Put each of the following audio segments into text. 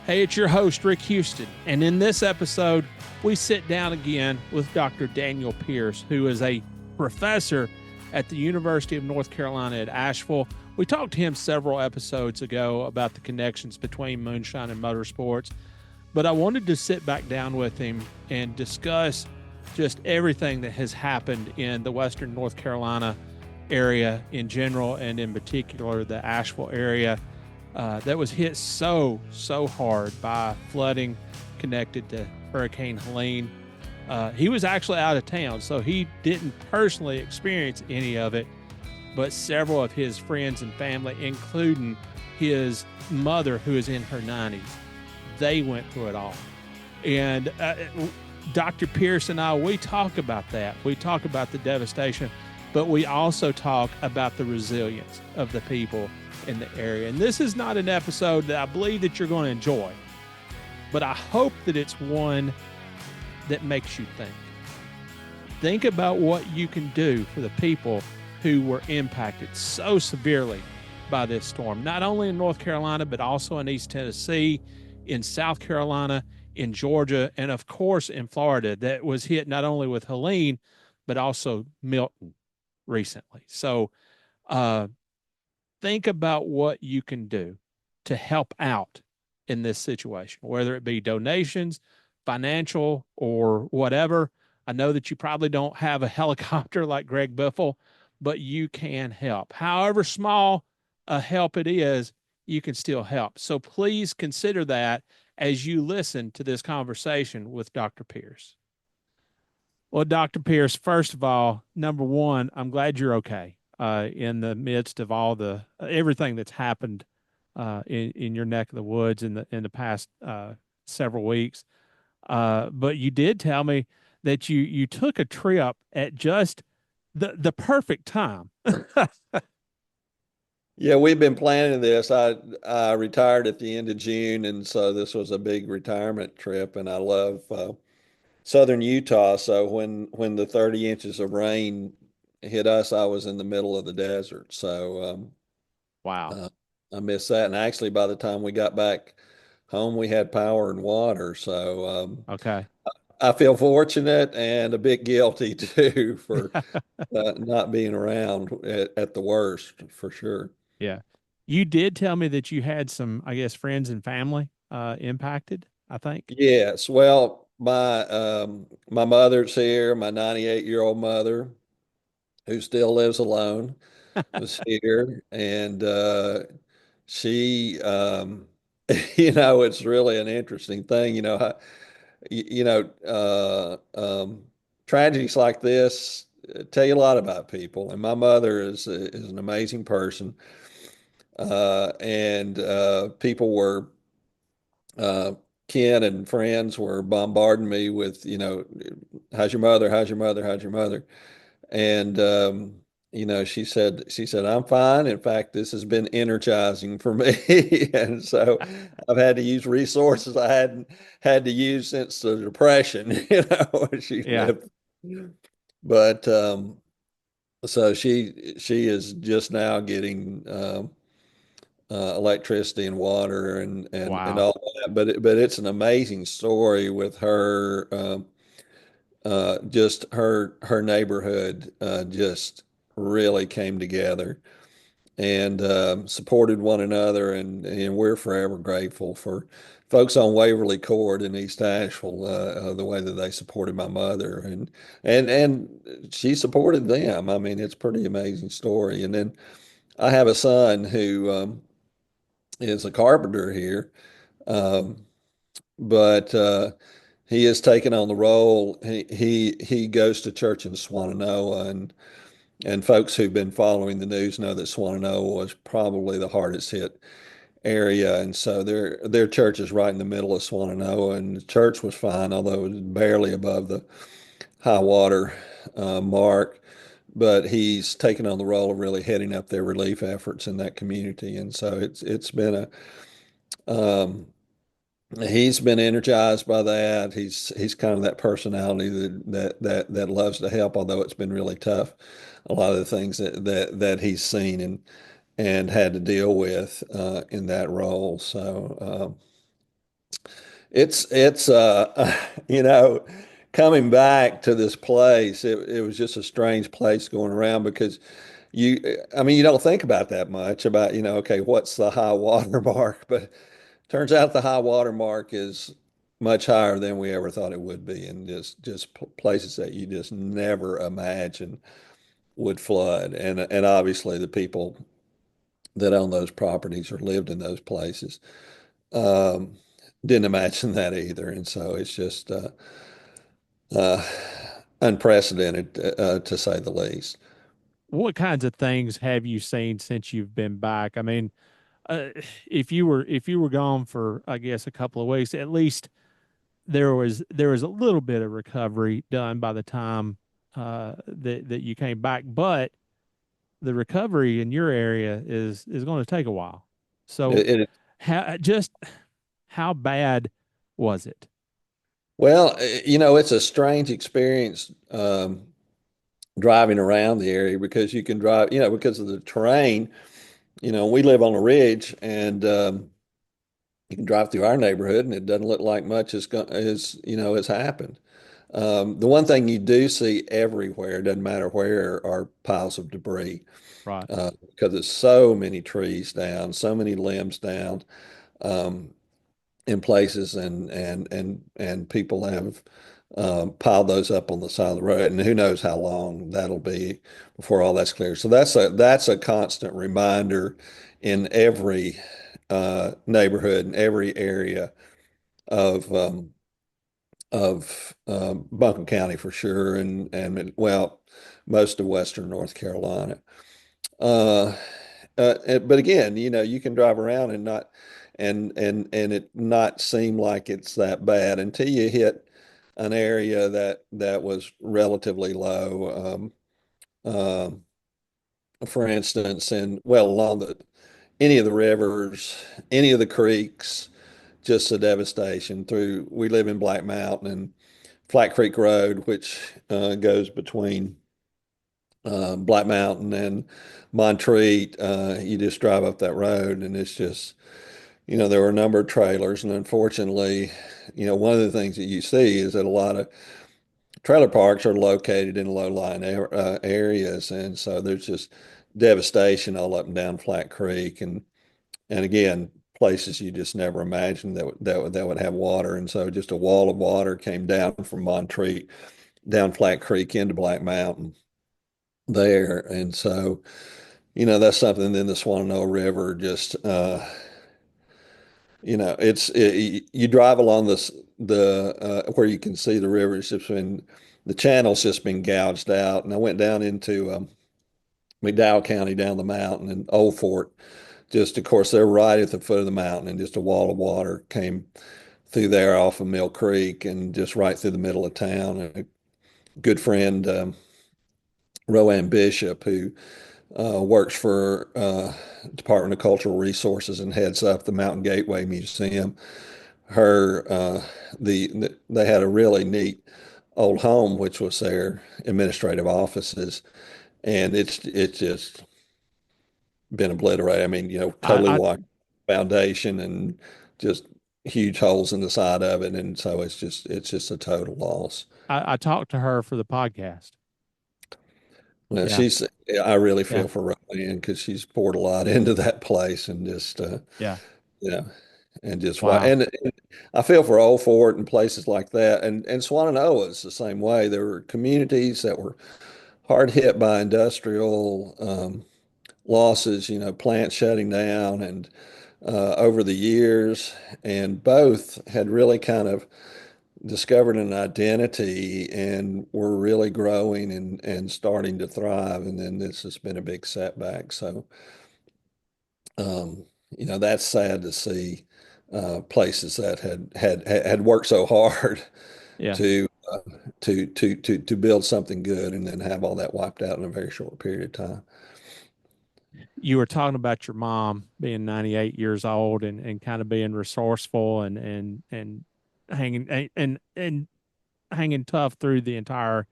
Hey, it's your host, Rick Houston. And in this episode, we sit down again with Dr. Daniel Pierce, who is a professor at the University of North Carolina at Asheville. We talked to him several episodes ago about the connections between moonshine and motorsports, but I wanted to sit back down with him and discuss just everything that has happened in the Western North Carolina area in general, and in particular the Asheville area that was hit so hard by flooding connected to Hurricane Helene. He was actually out of town, so he didn't personally experience any of it, but several of his friends and family, including his mother, who is in her 90s, they went through it all. And Dr. Pierce and I, we talk about that. We talk about the devastation, but we also talk about the resilience of the people in the area. And this is not an episode that I believe that you're going to enjoy, but I hope that it's one that makes you think. Think about what you can do for the people who were impacted so severely by this storm, not only in North Carolina, but also in East Tennessee, in South Carolina, in Georgia, and of course in Florida, that was hit not only with Helene, but also Milton recently. So, think about what you can do to help out in this situation, whether it be donations, financial, or whatever. I know that you probably don't have a helicopter like Greg Biffle, but you can help. However small a help it is, you can still help. So please consider that as you listen to this conversation with Dr. Pierce. Well, Dr. Pierce, first of all, number one, I'm glad you're okay in the midst of all the everything that's happened in your neck of the woods in the past several weeks. But you did tell me that you took a trip at just the perfect time. Yeah, we've been planning this. I retired at the end of June, and so this was a big retirement trip. And I love southern Utah. So when the 30 inches of rain hit us, I was in the middle of the desert. So Wow. uh, I missed that. And actually, by the time we got back home, we had power and water. So Okay. I feel fortunate and a bit guilty too for not being around at the worst, for sure. Yeah. You did tell me that you had some, I guess, friends and family impacted, I think. Yes. Well, my mother's here, my 98-year-old mother, who still lives alone, was here. And she it's really an interesting thing, you, you know, tragedies like this tell you a lot about people. And my mother is an amazing person. And people were uh, kin and friends were bombarding me with, how's your mother? How's your mother? How's your mother? And she said, I'm fine. In fact, this has been energizing for me. And so I've had to use resources I hadn't had to use since the Depression, when she Yeah. lived. But so she is just now getting electricity and water and Wow. all that. But it's an amazing story with her. Just her neighborhood just really came together and supported one another, and we're forever grateful for folks on Waverly Court in East Asheville, the way that they supported my mother, and she supported them. I mean, it's a pretty amazing story. And then I have a son who is a carpenter here, um, but he has taken on the role. He goes to church in Swannanoa, and folks who've been following the news know that Swannanoa was probably the hardest hit area, and so their church is right in the middle of Swannanoa, and the church was fine, although it was barely above the high water mark. But he's taken on the role of really heading up their relief efforts in that community, and so it's been um, he's been energized by that. He's kind of that personality that loves to help, although it's been really tough. A lot of the things that he's seen and had to deal with in that role. So It's you know, coming back to this place, it was just a strange place going around because I mean, you don't think about that much about, okay, what's the high water mark? But turns out the high water mark is much higher than we ever thought it would be, and just places that you just never imagined would flood. And obviously the people that own those properties or lived in those places um, didn't imagine that either. And so it's just uh, unprecedented, to say the least. What kinds of things have you seen since you've been back? I mean, uh, if you were gone for, I guess, a couple of weeks, at least there was a little bit of recovery done by the time that you came back, but the recovery in your area is going to take a while. So, It, how bad was it? well, it's a strange experience driving around the area because you can drive, because of the terrain. We live on a ridge, and you can drive through our neighborhood, and it doesn't look like much has happened. The one thing you do see everywhere, doesn't matter where, are piles of debris Right. because there's so many trees down, so many limbs down. In places, and people have piled those up on the side of the road, and who knows how long that'll be before all that's clear. So that's a constant reminder in every neighborhood, in every area of Buncombe County for sure, and well, most of Western North Carolina. Uh, but again, you can drive around and not and it not seem like it's that bad until you hit an area that was relatively low. For instance, and well, along any of the rivers, any of the creeks, just a devastation through. We live in Black Mountain and Flat Creek Road, which goes between Black Mountain and Montreat. You just drive up that road, and it's just, there were a number of trailers, and unfortunately, one of the things that you see is that a lot of trailer parks are located in low-lying areas, and so there's just devastation all up and down Flat Creek, and again, places you just never imagined that would have water, and so just a wall of water came down from Montreat down Flat Creek into Black Mountain there, and so that's something. Then the Shenandoah River just you drive along the where you can see the river. It's just been the channel's just been gouged out. And I went down into McDowell County down the mountain and Old Fort. Just of course they're right at the foot of the mountain, and just a wall of water came through there off of Mill Creek and just right through the middle of town. And a good friend, Rowan Bishop, who works for Department of Cultural Resources and heads up the Mountain Gateway Museum. Her they had a really neat old home, which was their administrative offices, and it's just been obliterated. I mean, totally I washed foundation and just huge holes in the side of it, and so it's just a total loss. I talked to her for the podcast. Well, Yeah. I really Yeah. feel for Roseanne because she's poured a lot into that place, and just Yeah. you know, and just why, Wow. and I feel for Old Fort and places like that, and Shenandoah is the same way. There were communities that were hard hit by industrial losses, plants shutting down, and over the years, and both had really kind of discovered an identity and were really growing and starting to thrive. And then this has been a big setback. So, that's sad to see places that had worked so hard Yeah. to to build something good and then have all that wiped out in a very short period of time. You were talking about your mom being 98 years old and kind of being resourceful and hanging and hanging tough through the entire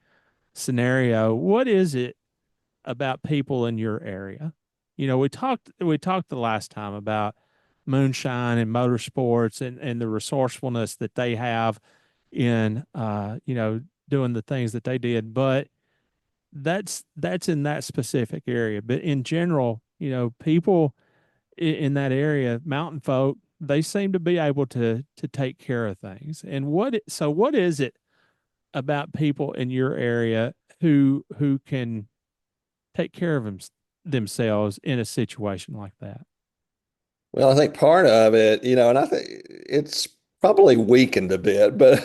scenario. What is it about people in your area? We talked the last time about moonshine and motorsports and the resourcefulness that they have in doing the things that they did. But that's in that specific area. But in general, people in that area, mountain folk, they seem to be able to take care of things. And what is it about people in your area who can take care of themselves in a situation like that? Well, I think part of it, and I think it's probably weakened a bit, but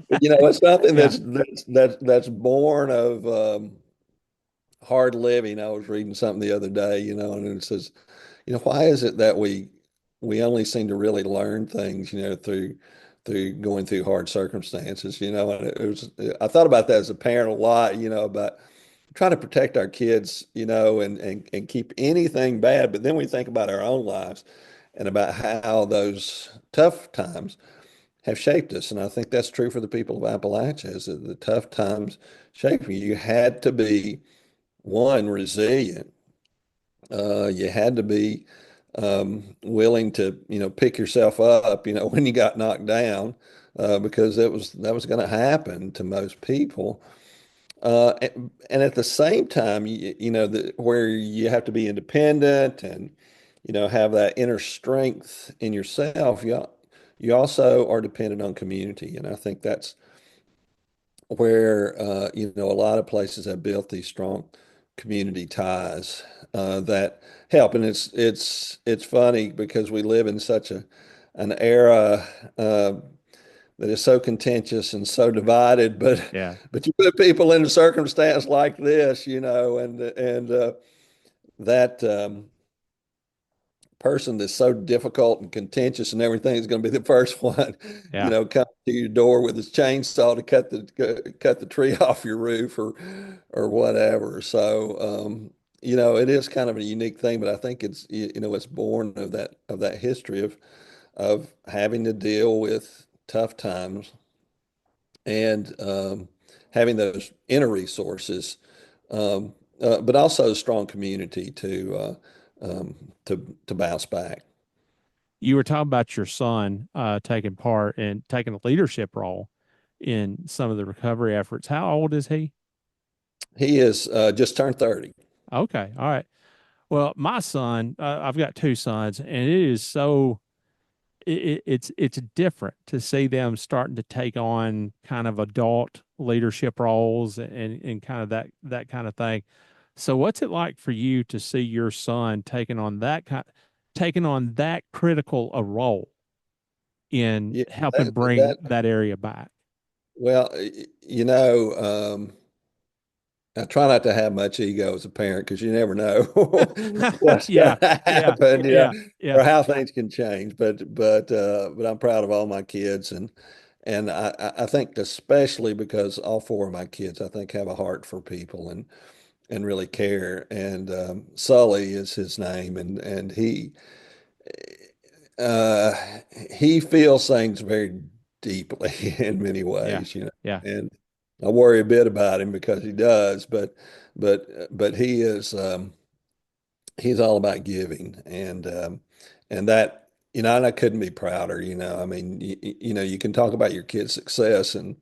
it's something Yeah, that's born of hard living. I was reading something the other day, and it says, why is it that we only seem to really learn things, through going through hard circumstances, and I thought about that as a parent a lot, about trying to protect our kids, and keep anything bad. But then we think about our own lives and about how those tough times have shaped us. And I think that's true for the people of Appalachia, is that the tough times shape you. You had to be, one, resilient. You had to be willing to, pick yourself up, when you got knocked down, because that was going to happen to most people. And at the same time, where you have to be independent and, have that inner strength in yourself, you also are dependent on community. And I think that's where, a lot of places have built these strong community ties that help. And it's funny because we live in such an era that is so contentious and so divided. But yeah, but you put people in a circumstance like this, and that person that's so difficult and contentious and everything is going to be the first one, yeah. come to your door with his chainsaw to cut the tree off your roof or whatever. So it is kind of a unique thing, but I think it's born of that history of having to deal with tough times and having those inner resources, but also a strong community to bounce back. You were talking about your son taking part and taking a leadership role in some of the recovery efforts. How old is he? He is just turned 30. Okay, all right. Well, my son, I've got two sons, and it is so it's different to see them starting to take on kind of adult leadership roles and kind of that kind of thing. So, what's it like for you to see your son taking on that critical a role in Yeah, helping bring that that area back? well, I try not to have much ego as a parent because you never know what's going Yeah, to yeah, happen, yeah, yeah. or how things can change. But I'm proud of all my kids, and I think especially because all four of my kids I think have a heart for people and really care. And Sully is his name, and uh, he feels things very deeply in many Yeah. ways, Yeah. and I worry a bit about him because he does, but he is he's all about giving, and that and I couldn't be prouder. I mean, you can talk about your kid's success, and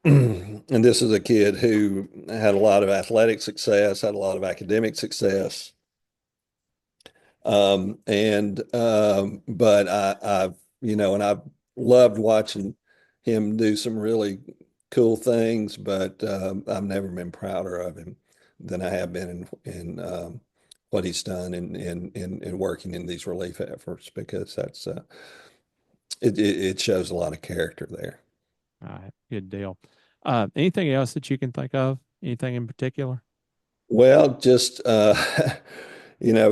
and this is a kid who had a lot of athletic success, had a lot of academic success. But and I've loved watching him do some really cool things, but I've never been prouder of him than I have been in what he's done in working in these relief efforts, because it shows a lot of character there. All right. Good deal. Anything else that you can think of? Anything in particular? Well, just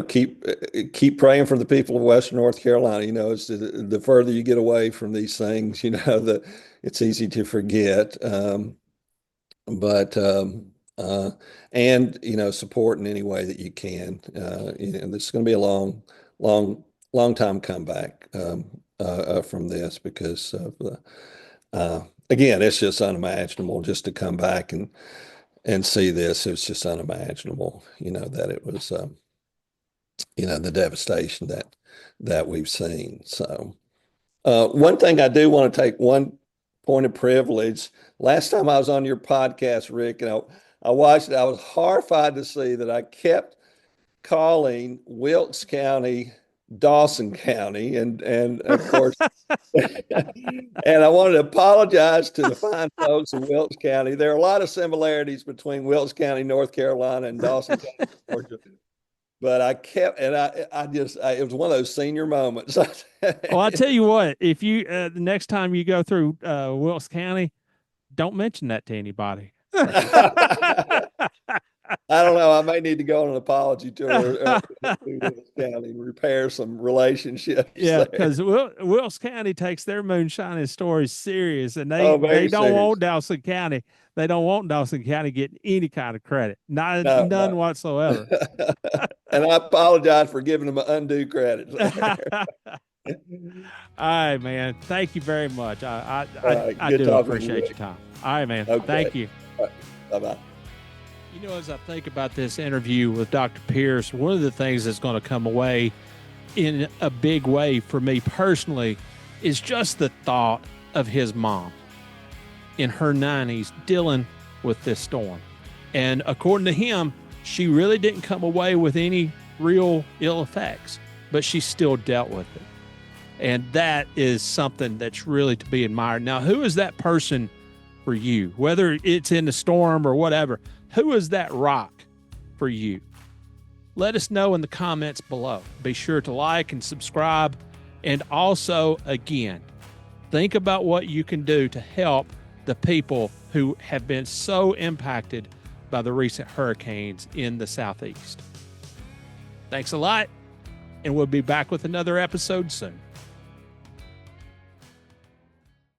keep praying for the people of Western North Carolina. It's the further you get away from these things, it's easy to forget. But and support in any way that you can. This is going to be a long time comeback from this, because of again, it's just unimaginable just to come back and see this. It's just unimaginable, that it was. the devastation that we've seen. So one thing I do want to take one point of privilege. Last time I was on your podcast, Rick, and I watched it, I was horrified to see that I kept calling Wilkes County Dawson County, and of course, and I wanted to apologize to the fine folks in Wilkes County. There are a lot of similarities between Wilkes County, North Carolina, and Dawson County, Georgia. But I kept, and it was one of those senior moments. Well, I tell you what, if you the next time you go through Wilkes County, don't mention that to anybody. I don't know. I may need to go on an apology tour to Wilkes County and repair some relationships. Yeah, because Wilkes County takes their moonshining stories serious, and they don't serious. want Dawson County. They don't want Dawson County getting any kind of credit, none whatsoever. And I apologize for giving them undue credit. All right, man. Thank you very much. I do appreciate your time. All right, man. Okay. Thank you. Right. Bye-bye. You know, as I think about this interview with Dr. Pierce, one of the things that's going to come away in a big way for me personally is just the thought of his mom in her 90s dealing with this storm. And according to him, she really didn't come away with any real ill effects, but she still dealt with it. And that is something that's really to be admired. Now, who is that person for you? Whether it's in the storm or whatever, who is that rock for you? Let us know in the comments below. Be sure to like and subscribe. And also, again, think about what you can do to help the people who have been so impacted by the recent hurricanes in the Southeast. Thanks a lot, and we'll be back with another episode soon.